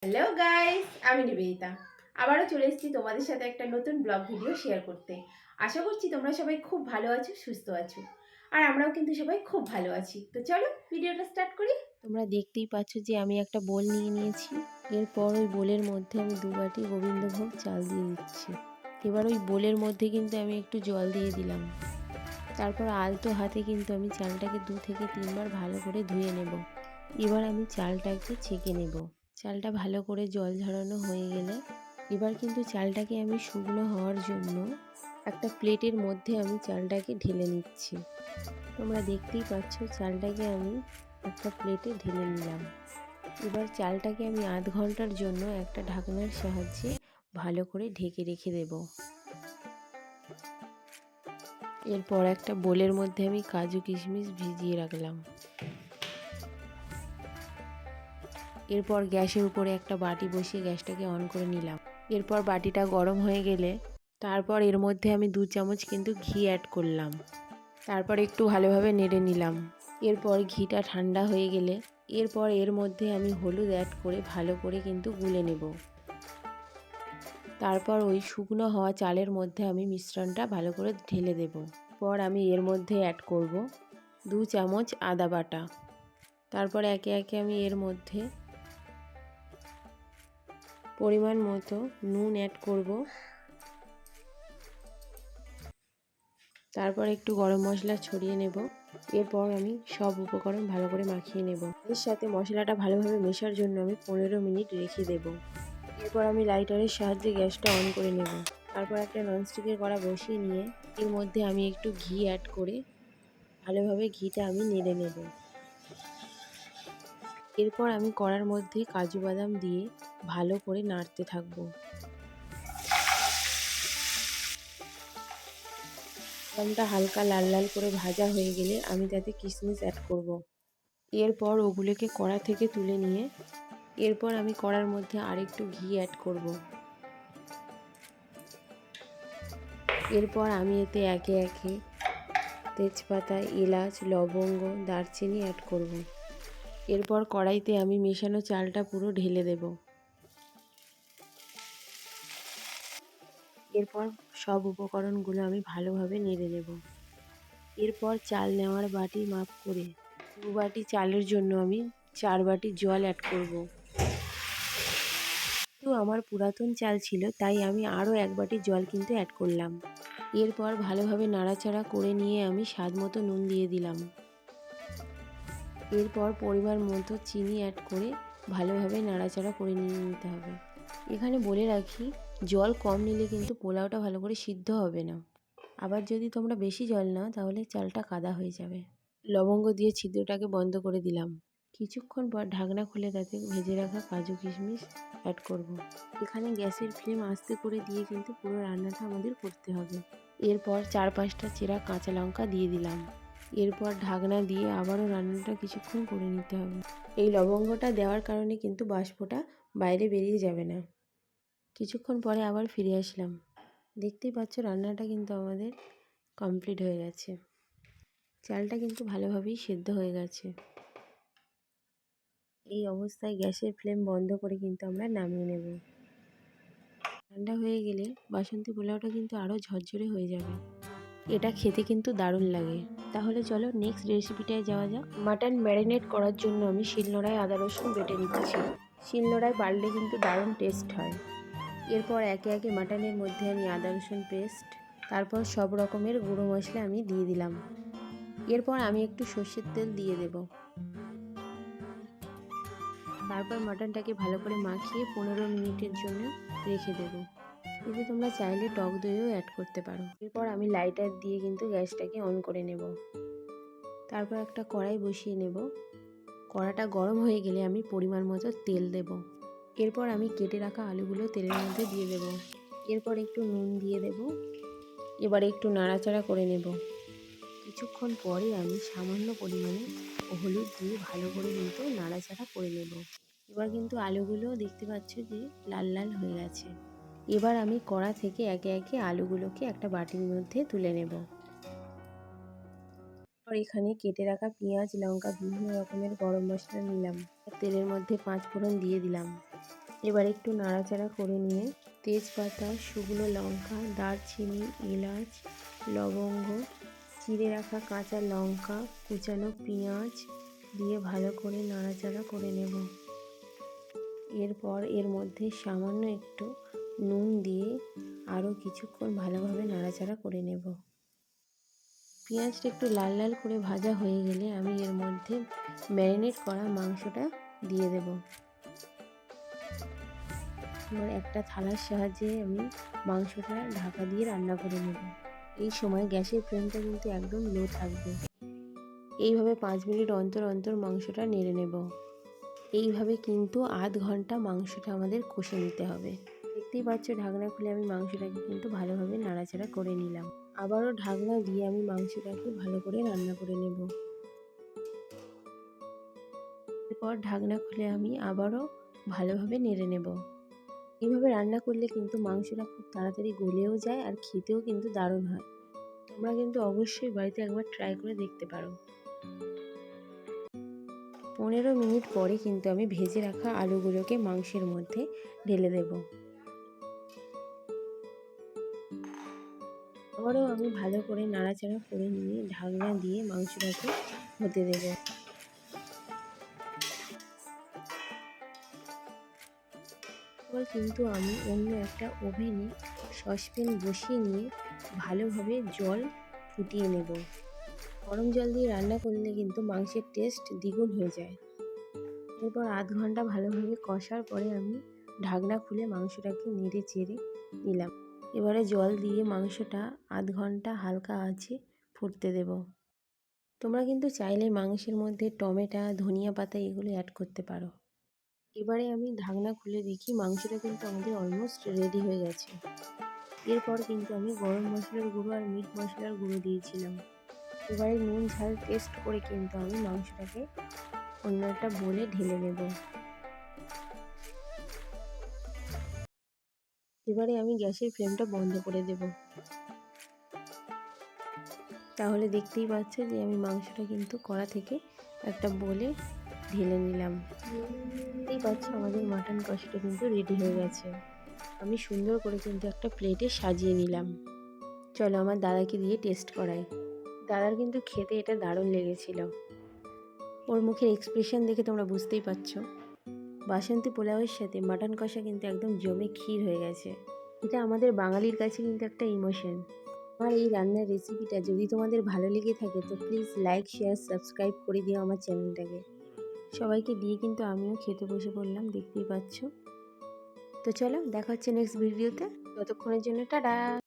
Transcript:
Hello guys, আমি নিবেদিতা। আবারও চলে এসেছি তোমাদের সাথে একটা নতুন ব্লগ ভিডিও শেয়ার করতে। আশা করছি তোমরা সবাই খুব ভালো আছো, সুস্থ আছো। আর আমরাও কিন্তু সবাই খুব ভালো আছি। তো চলো ভিডিওটা স্টার্ট করি। তোমরা দেখতেই পাচ্ছ যে আমি একটা বোল নিয়ে নিয়েছি। এরপর ওই বোলের মধ্যে আমি 2 বাটি গোবিন্দভোগ চাল দিয়ে দিচ্ছি। এবার ওই বোলের মধ্যে কিন্তু আমি একটু জল দিয়ে দিলাম। তারপর আলতো হাতে কিন্তু আমি চালটাকে 2 থেকে 3 বার ভালো করে ধুয়ে নেব। এবার আমি চালটাকে ছেঁকে নেব। চালটা ভালো করে জল ঝরানো হয়ে গেলে এবার কিন্তু চালটাকে আমি শুকনো হওয়ার জন্য একটা প্লেটের মধ্যে আমি চালটাকে ঢেলে নিচ্ছি। তোমরা দেখতেই পাচ্ছ চালটাকে আমি একটা প্লেটে ঢেলে নিলাম। এবার চালটাকে আমি আধ ঘন্টার জন্য একটা ঢাকনার সাহায্যে ভালো করে ঢেকে রেখে দেব। এরপর একটা বোলের মধ্যে আমি কাজু কিশমিশ ভিজিয়ে রাখলাম। এরপর গ্যাসের উপরে একটা বাটি বসিয়ে গ্যাসটাকে অন করে নিলাম। এরপর বাটিটা গরম হয়ে গেলে তারপর এর মধ্যে আমি 2 চামচ কিন্তু ঘি অ্যাড করলাম। তারপর একটু ভালোভাবে নেড়ে নিলাম। এরপর ঘিটা ঠান্ডা হয়ে গেলে এরপর এর মধ্যে আমি হলুদ অ্যাড করে ভালো করে কিন্তু গুলে নেব। তারপর ওই শুকনো হওয়া চালের মধ্যে আমি মিশ্রণটা ভালো করে ঢেলে দেব। পর আমি এর মধ্যে অ্যাড করব 2 চামচ আদা বাটা। তারপর একে একে আমি এর মধ্যে পরিমাণ মতো নুন অ্যাড করব। তারপর একটু গরম মশলা ছড়িয়ে নেব। এরপর আমি সব উপকরণ ভালো করে মাখিয়ে নেব। এর সাথে মশলাটা ভালোভাবে মেশার জন্য আমি 15 মিনিট রেখে দেব। এরপর আমি লাইটারের সাহায্যে গ্যাসটা অন করে নেব। তারপর একটা ননস্টিকের কড়া বসিয়ে নিয়ে এর মধ্যে আমি একটু ঘি অ্যাড করে ভালোভাবে ঘিটা আমি নেড়ে নেব। এরপর আমি কড়ার মধ্যে কাজু বাদাম দিয়ে ভালো করে নাড়তে থাকবো। বাদামটা হালকা লাল লাল করে ভাজা হয়ে গেলে আমি তাতে কিশমিশ অ্যাড করব। এরপর ওগুলোকে কড়া থেকে তুলে নিয়ে এরপর আমি কড়ার মধ্যে আরেকটু ঘি অ্যাড করব। এরপর আমি এতে একে একে তেজপাতা, এলাচ, লবঙ্গ, দারচিনি অ্যাড করব। এরপর কড়াইতে আমি মেশানো চালটা পুরো ঢেলে দেব। এরপর সব উপকরণগুলো আমি ভালোভাবে নেড়ে নেব। এরপর চাল নেওয়ার বাটি মাপ করে 2 বাটি চালের জন্য আমি 4 বাটি জল অ্যাড করব। তো আমার পুরাতন চাল ছিল তাই আমি আরও 1 বাটি জল কিন্তু অ্যাড করলাম। এরপর ভালোভাবে নাড়াচাড়া করে নিয়ে আমি স্বাদ মতো নুন দিয়ে দিলাম। এরপর পরিমাণ মতো চিনি অ্যাড করে ভালোভাবে নাড়াচাড়া করে নিতে হবে। এখানে বলে রাখি জল কম নিলে কিন্তু পোলাওটা ভালো করে সিদ্ধ হবে না। আবার যদি তোমরা বেশি জল নাও তাহলে চালটা কাদা হয়ে যাবে। লবঙ্গ দিয়ে ছিদ্রটাকে বন্ধ করে দিলাম। কিছুক্ষণ পর ঢাকনা খুলে তাতে ভেজে রাখা কাজু কিশমিশ অ্যাড করব। এখানে গ্যাসের ফ্লেম আস্তে করে দিয়ে কিন্তু পুরো রান্নাটা আমাদের করতে হবে। এরপর 4-5টা চেরা কাঁচা লঙ্কা দিয়ে দিলাম। এরপর ঢাকনা দিয়ে আবারও রান্নাটা কিছুক্ষণ করে নিতে হবে। এই লবঙ্গটা দেওয়ার কারণে কিন্তু বাষ্পটা বাইরে বেরিয়ে যাবে না। কিছুক্ষণ পরে আবার ফিরে আসলাম। দেখতেই পাচ্ছ রান্নাটা কিন্তু আমাদের কমপ্লিট হয়ে গেছে। চালটা কিন্তু ভালোভাবেই সেদ্ধ হয়ে গেছে। এই অবস্থায় গ্যাসের ফ্লেম বন্ধ করে কিন্তু আমরা নামিয়ে নেব। ঠান্ডা হয়ে গেলে বাসন্তী পোলাওটা কিন্তু আরও ঝরঝরে হয়ে যাবে। এটা খেতে কিন্তু দারুণ লাগে। তাহলে চলো নেক্সট রেসিপিটায় যাওয়া যাক। মাটন ম্যারিনেট করার জন্য আমি শিলনোড়ায় আদা রসুন বেটে নিচ্ছি। শিলনোড়ায় বাটলে কিন্তু দারুণ টেস্ট হয়। এরপর একে একে মাটনের মধ্যে আমি আদা রসুন পেস্ট, তারপর সব রকমের গুঁড়ো মশলা আমি দিয়ে দিলাম। এরপর আমি একটু সর্ষের তেল দিয়ে দেব। তারপর মাটনটাকে ভালো করে মাখিয়ে 15 মিনিটের জন্য রেখে দেব। এতে তোমরা চাইলে টক দইও অ্যাড করতে পারো। এরপর আমি লাইটার দিয়ে কিন্তু গ্যাসটাকে অন করে নেব। তারপর একটা কড়াই বসিয়ে নেব। কড়াটা গরম হয়ে গেলে আমি পরিমাণ মতো তেল দেব। এরপর আমি কেটে রাখা আলুগুলো তেলের মধ্যে দিয়ে দেব। এরপর একটু নুন দিয়ে দেব। এবার একটু নাড়াচাড়া করে নেব। কিছুক্ষণ পরে আমি সামান্য পরিমাণে হলুদ দিয়ে ভালো করে কিন্তু নাড়াচাড়া করে নেব। এবার কিন্তু আলুগুলো দেখতে পাচ্ছ যে লাল লাল হয়ে গেছে। এবার আমি কড়া থেকে একে একে আলুগুলোকে একটা বাটির মধ্যে তুলে নেব। আর এখানে কেটে রাখা পেঁয়াজ, লঙ্কা, বিভিন্ন রকমের গরম মশলা নিলাম। তেলের মধ্যে 5 ফোড়ন দিয়ে দিলাম। এবার একটু নাড়াচাড়া করে নিয়ে তেজপাতা, শুকনো লঙ্কা, দারচিনি, এলাচ, লবঙ্গ, চিড়ে রাখা কাঁচা লঙ্কা, কুচানো পেঁয়াজ দিয়ে ভালো করে নাড়াচাড়া করে নেব। এরপর এর মধ্যে সামান্য একটু নুন দিয়ে আরও কিছুক্ষণ ভালোভাবে নাড়াচাড়া করে নেব। পেঁয়াজটা একটু লাল লাল করে ভাজা হয়ে গেলে আমি এর মধ্যে ম্যারিনেট করা মাংসটা দিয়ে দেব। এবার একটা থালার সাহায্যে আমি মাংসটা ঢাকা দিয়ে রান্না করে নেব। এই সময় গ্যাসের ফ্লেমটা কিন্তু একদম লো থাকবে। এইভাবে 5 মিনিট অন্তর অন্তর মাংসটা নেড়ে নেব। এইভাবে কিন্তু আধ ঘন্টা মাংসটা আমাদের কষে নিতে হবে। দেখতেই পাচ্ছ ঢাকনা খুলে আমি মাংসটাকে কিন্তু ভালোভাবে নাড়াচাড়া করে নিলাম। আবারও ঢাকনা দিয়ে আমি মাংসটাকে ভালো করে রান্না করে নেব। এরপর ঢাকনা খুলে আমি আবারও ভালোভাবে নেড়ে নেব। এইভাবে রান্না করলে কিন্তু মাংসটা খুব তাড়াতাড়ি গলেও যায় আর খেতেও কিন্তু দারুণ হয়। তোমরা কিন্তু অবশ্যই বাড়িতে একবার ট্রাই করে দেখতে পারো। 15 মিনিট পরে কিন্তু আমি ভেজে রাখা আলুগুলোকে মাংসের মধ্যে ঢেলে দেব। আবারও আমি ভালো করে নাড়াচাড়া করে নিয়ে ঢাকনা দিয়ে মাংসটাকে হতে দেব। এবার কিন্তু আমি অন্য একটা ওভেনে সসপ্যান বসিয়ে নিয়ে ভালোভাবে জল ফুটিয়ে নেব। গরম জল দিয়ে রান্না করলে কিন্তু মাংসের টেস্ট দ্বিগুণ হয়ে যায়। এরপর আধ ঘন্টা ভালোভাবে কষার পরে আমি ঢাকনা খুলে মাংসটাকে নেড়ে চেড়ে নিলাম। এবারে জল দিয়ে মাংসটা আধ ঘন্টা হালকা আঁচে ফুটতে দেব। তোমরা কিন্তু চাইলে মাংসের মধ্যে টমেটো, ধনিয়া পাতা এগুলো অ্যাড করতে পারো। এবারে আমি ঢাকনা খুলে দেখি মাংসটা কিন্তু আমাদের অলমোস্ট রেডি হয়ে গেছে। এরপর কিন্তু আমি গরম মশলার গুঁড়ো আর মিট মশলার গুঁড়ো দিয়েছিলাম। এবারে নুন ঝাল টেস্ট করে কিন্তু আমি মাংসটাকে অন্য একটা বোলে ঢেলে নেব। এবারে আমি গ্যাসের ফ্লেমটা বন্ধ করে দেব। তাহলে দেখতেই পাচ্ছ যে আমি মাংসটা কিন্তু কড়া থেকে একটা বোলে ঢেলে নিলাম। দেখতেই পাচ্ছ আমাদের মাটন কষাটা কিন্তু রেডি হয়ে গেছে। আমি সুন্দর করে কিন্তু একটা প্লেটে সাজিয়ে নিলাম। চলো আমার দাদাকে দিয়ে টেস্ট করাই। দাদার কিন্তু খেতে এটা দারুণ লেগেছিল। ওর মুখের এক্সপ্রেশন দেখে তোমরা বুঝতেই পারছো। বাসন্তী পোলাওয়ের সাথে মাটন কষা কিন্তু একদম জমে ক্ষীর হয়ে গেছে। এটা আমাদের বাঙালির কাছে কিন্তু একটা ইমোশন। আমার এই রান্নার রেসিপিটা যদি তোমাদের ভালো লেগে থাকে তো প্লিজ লাইক, শেয়ার, সাবস্ক্রাইব করে দিও আমার চ্যানেলটাকে। সবাইকে দিয়ে কিন্তু আমিও খেতে বসে পড়লাম, দেখতেই পাচ্ছ। তো চলো দেখা হচ্ছে নেক্সট ভিডিওতে। ততক্ষণের জন্য টাটা।